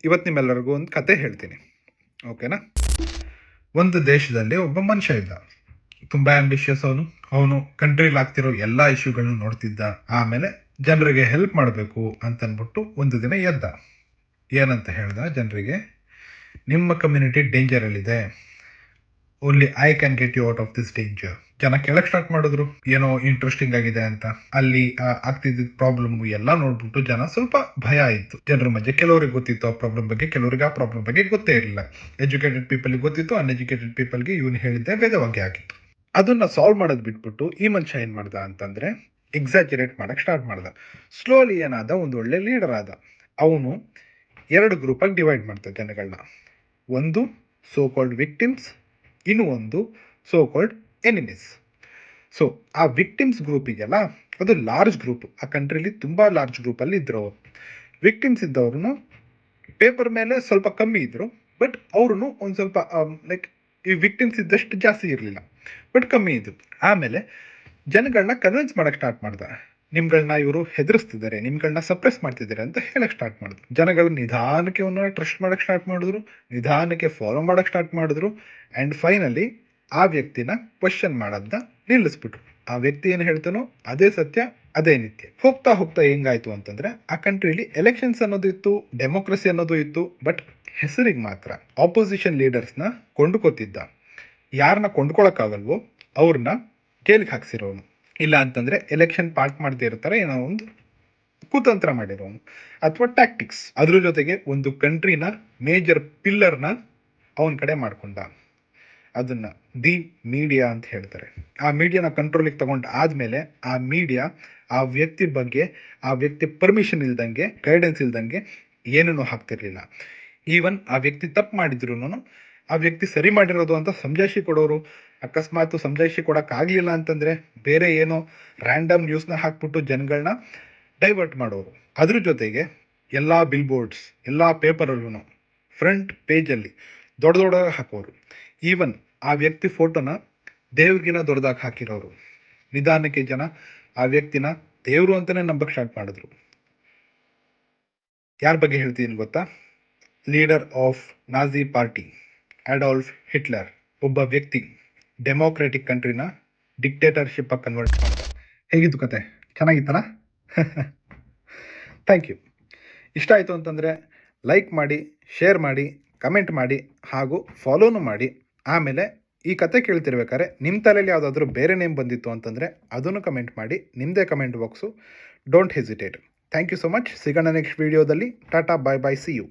ಇವತ್ತು ನಿಮ್ಮೆಲ್ಲರಿಗೂ ಒಂದು ಕತೆ ಹೇಳ್ತೀನಿ, ಓಕೆನಾ? ಒಂದು ದೇಶದಲ್ಲಿ ಒಬ್ಬ ಮನುಷ್ಯ ಇದ್ದ. ತುಂಬ ಆಂಬಿಷಿಯಸ್. ಅವನು ಕಂಟ್ರಿಲಿ ಆಗ್ತಿರೋ ಎಲ್ಲ ಇಶ್ಯೂಗಳನ್ನ ನೋಡ್ತಿದ್ದ. ಆಮೇಲೆ ಜನರಿಗೆ ಹೆಲ್ಪ್ ಮಾಡಬೇಕು ಅಂತನ್ಬಿಟ್ಟು ಒಂದು ದಿನ ಎದ್ದ. ಏನಂತ ಹೇಳ್ದ ಜನರಿಗೆ, ನಿಮ್ಮ ಕಮ್ಯುನಿಟಿ ಡೇಂಜರಲ್ಲಿದೆ, only I can get you out of this danger. ಜನ ಕೇಳಕ್ ಸ್ಟಾರ್ಟ್ ಮಾಡಿದ್ರು, ಏನೋ ಇಂಟ್ರೆಸ್ಟಿಂಗ್ ಆಗಿದೆ ಅಂತ. ಅಲ್ಲಿ ಆಗ್ತಿದ್ದ ಪ್ರಾಬ್ಲಮ್ ಎಲ್ಲ ನೋಡ್ಬಿಟ್ಟು ಜನ ಸ್ವಲ್ಪ ಭಯ ಆಯಿತು. ಜನರ ಮಧ್ಯೆ ಕೆಲವರಿಗೆ ಗೊತ್ತಿತ್ತು ಆ ಪ್ರಾಬ್ಲಮ್ ಬಗ್ಗೆ, ಕೆಲವರಿಗೆ ಆ ಪ್ರಾಬ್ಲಮ್ ಬಗ್ಗೆ ಗೊತ್ತೇ ಇರಲಿಲ್ಲ. ಎಜುಕೇಟೆಡ್ ಪೀಪಲ್ಗೆ ಗೊತ್ತಿತ್ತು, ಅನ್ಎಜುಕೇಟೆಡ್ ಪೀಪಲ್ಗೆ ಇವನು ಹೇಳಿದ್ದೆ ವೇದವಾಗಿ ಆಗಿತ್ತು. ಅದನ್ನ ಸಾಲ್ವ್ ಮಾಡೋದು ಬಿಟ್ಬಿಟ್ಟು ಈ ಮನುಷ್ಯ ಏನ್ ಮಾಡ್ದ ಅಂತಂದ್ರೆ, ಎಕ್ಸಾಜರೇಟ್ ಮಾಡಕ್ ಸ್ಟಾರ್ಟ್ ಮಾಡ್ದ. ಸ್ಲೋಲಿ ಏನಾದ, ಒಂದು ಒಳ್ಳೆ ಲೀಡರ್ ಆದ. ಅವನು 2 ಗ್ರೂಪಾಗಿ ಡಿವೈಡ್ ಮಾಡ್ದ ಜನಗಳನ್ನ. ಒಂದು ಸೋ ಕಾಲ್ಡ್ ವಿಕ್ಟಿಮ್ಸ್, ಇನ್ನು ಒಂದು ಸೋ ಕಾಲ್ಡ್ ಎನಿಮೀಸ್. ಸೊ ಆ ವಿಕ್ಟಿಮ್ಸ್ ಗ್ರೂಪ್ ಇದೆಯಲ್ಲ, ಅದು ಲಾರ್ಜ್ ಗ್ರೂಪ್. ಆ ಕಂಟ್ರಿಲಿ ತುಂಬಾ ಲಾರ್ಜ್ ಗ್ರೂಪ್ ಅಲ್ಲಿ ಇದ್ರು ಅವರು. ವಿಕ್ಟಿಮ್ಸ್ ಇದ್ದವ್ರು ಪೇಪರ್ ಮೇಲೆ ಸ್ವಲ್ಪ ಕಮ್ಮಿ ಇದ್ರು, ಬಟ್ ಅವ್ರು ಒಂದ್ ಸ್ವಲ್ಪ ಲೈಕ್ ಈ ವಿಕ್ಟಿಮ್ಸ್ ಇದ್ದಷ್ಟು ಜಾಸ್ತಿ ಇರಲಿಲ್ಲ, ಬಟ್ ಕಮ್ಮಿ ಇದ್ರು. ಆಮೇಲೆ ಜನಗಳನ್ನ ಕನ್ವಿನ್ಸ್ ಮಾಡಕ್ ಸ್ಟಾರ್ಟ್ ಮಾಡ್ದ. ನಿಮ್ಗಳನ್ನ ಇವರು ಹೆದರ್ಸ್ತಿದ್ದಾರೆ, ನಿಮ್ಗಳನ್ನ ಸಪ್ರೆಸ್ ಮಾಡ್ತಿದ್ದಾರೆ ಅಂತ ಹೇಳಕ್ ಸ್ಟಾರ್ಟ್ ಮಾಡಿದ್ರು. ಜನಗಳು ನಿಧಾನಕ್ಕೆ ಅವನ್ನ ಟ್ರಸ್ಟ್ ಮಾಡಕ್ ಸ್ಟಾರ್ಟ್ ಮಾಡಿದ್ರು, ನಿಧಾನಕ್ಕೆ ಫಾಲೋ ಮಾಡಕ್ ಸ್ಟಾರ್ಟ್ ಮಾಡಿದ್ರು. ಅಂಡ್ ಫೈನಲಿ ಆ ವ್ಯಕ್ತಿನ ಕ್ವಶನ್ ಮಾಡೋದನ್ನ ನಿಲ್ಲಿಸ್ಬಿಟ್ರು. ಆ ವ್ಯಕ್ತಿ ಏನು ಹೇಳ್ತಾನೋ ಅದೇ ಸತ್ಯ, ಅದೇ ನಿತ್ಯ. ಹೋಗ್ತಾ ಹೋಗ್ತಾ ಹೆಂಗಾಯ್ತು ಅಂತಂದ್ರೆ, ಆ ಕಂಟ್ರಿಲಿ ಎಲೆಕ್ಷನ್ಸ್ ಅನ್ನೋದು ಇತ್ತು, ಡೆಮೋಕ್ರಸಿ ಅನ್ನೋದು ಇತ್ತು, ಬಟ್ ಹೆಸರಿಗೆ ಮಾತ್ರ ಆಪೋಸಿಷನ್ ಲೀಡರ್ಸ್ನ ಕೊಂಡ್ಕೋತಿದ್ದ. ಯಾರನ್ನ ಕೊಂಡ್ಕೊಳಕ್ಕಾಗಲ್ವೋ ಅವ್ರನ್ನ ಜೈಲಿಗೆ ಹಾಕ್ಸಿರೋನು, ಇಲ್ಲ ಅಂತಂದ್ರೆ ಎಲೆಕ್ಷನ್ ಪಾರ್ಟ್ ಮಾಡದೇ ಇರ್ತಾರೆ, ಏನೋ ಒಂದು ಕುತಂತ್ರ ಮಾಡಿರೋನು ಅಥವಾ ಟ್ಯಾಕ್ಟಿಕ್ಸ್. ಅದ್ರ ಜೊತೆಗೆ ಒಂದು ಕಂಟ್ರಿನ ಮೇಜರ್ ಪಿಲ್ಲರ್ನ ಅವನ ಕಡೆ ಮಾಡ್ಕೊಂಡ. ಅದನ್ನ ದಿ ಮೀಡಿಯಾ ಅಂತ ಹೇಳ್ತಾರೆ. ಆ ಮೀಡಿಯಾನ ಕಂಟ್ರೋಲಿಗೆ ತಗೊಂಡು ಆದ್ಮೇಲೆ ಆ ಮೀಡಿಯಾ ಆ ವ್ಯಕ್ತಿ ಬಗ್ಗೆ, ಆ ವ್ಯಕ್ತಿ ಪರ್ಮಿಷನ್ ಇಲ್ದಂಗೆ, ಗೈಡೆನ್ಸ್ ಇಲ್ದಂಗೆ ಏನನ್ನೂ ಹಾಕ್ತಿರ್ಲಿಲ್ಲ. ಈವನ್ ಆ ವ್ಯಕ್ತಿ ತಪ್ಪು ಮಾಡಿದ್ರು ಆ ವ್ಯಕ್ತಿ ಸರಿ ಮಾಡಿರೋದು ಅಂತ ಸಮಜಾಯಿಷಿ ಕೊಡೋರು. ಅಕಸ್ಮಾತ್ ಸಮಜಾಯಿಷಿ ಕೊಡಕ್ ಆಗ್ಲಿಲ್ಲ ಅಂತಂದ್ರೆ ಬೇರೆ ಏನೋ ರ್ಯಾಂಡಮ್ ನ್ಯೂಸ್ನ ಹಾಕ್ಬಿಟ್ಟು ಜನಗಳನ್ನ ಡೈವರ್ಟ್ ಮಾಡೋರು. ಅದ್ರ ಜೊತೆಗೆ ಎಲ್ಲಾ ಬಿಲ್ ಬೋರ್ಡ್ಸ್, ಎಲ್ಲಾ ಪೇಪರಲ್ಲೂ ಫ್ರಂಟ್ ಪೇಜಲ್ಲಿ ದೊಡ್ಡ ದೊಡ್ಡದಾಗಿ ಹಾಕೋರು. ಈವನ್ ಆ ವ್ಯಕ್ತಿ ಫೋಟೋನ ದೇವ್ರಿಗಿನ ದೊಡ್ಡದಾಗಿ ಹಾಕಿರೋರು. ನಿಧಾನಕ್ಕೆ ಜನ ಆ ವ್ಯಕ್ತಿನ ದೇವ್ರು ಅಂತಾನೆ ನಂಬಕ್ ಸ್ಟಾರ್ಟ್ ಮಾಡಿದ್ರು. ಯಾರ ಬಗ್ಗೆ ಹೇಳ್ತೀನಿ ಗೊತ್ತಾ? Leader of Nazi party Adolf Hitler. ಒಬ್ಬ ವ್ಯಕ್ತಿ ಡೆಮೋಕ್ರೆಟಿಕ್ ಕಂಟ್ರಿನ ಡಿಕ್ಟೇಟರ್ಶಿಪ್ ಆಗಿ ಕನ್ವರ್ಟ್ ಮಾಡ್ದ. ಹೇಗಿತ್ತು ಕತೆ? ಚೆನ್ನಾಗಿತ್ತಲ್ಲ? Thank you. ಇಷ್ಟ ಆಯಿತು ಅಂತಂದರೆ ಲೈಕ್ ಮಾಡಿ, ಶೇರ್ ಮಾಡಿ, ಕಮೆಂಟ್ ಮಾಡಿ, ಹಾಗೂ ಫಾಲೋನು ಮಾಡಿ. ಆಮೇಲೆ ಈ ಕತೆ ಕೇಳ್ತಿರ್ಬೇಕಾದ್ರೆ ನಿಮ್ಮ ತಲೆಯಲ್ಲಿ ಯಾವುದಾದ್ರೂ ಬೇರೆ ನೇಮ್ ಬಂದಿತ್ತು ಅಂತಂದರೆ ಅದನ್ನು ಕಮೆಂಟ್ ಮಾಡಿ. ನಿಮ್ಮದೇ comment box, don't hesitate. Thank you so much. ಸಿಗೋಣ ನೆಕ್ಸ್ಟ್ ವೀಡಿಯೋದಲ್ಲಿ. Tata, bye bye, see you.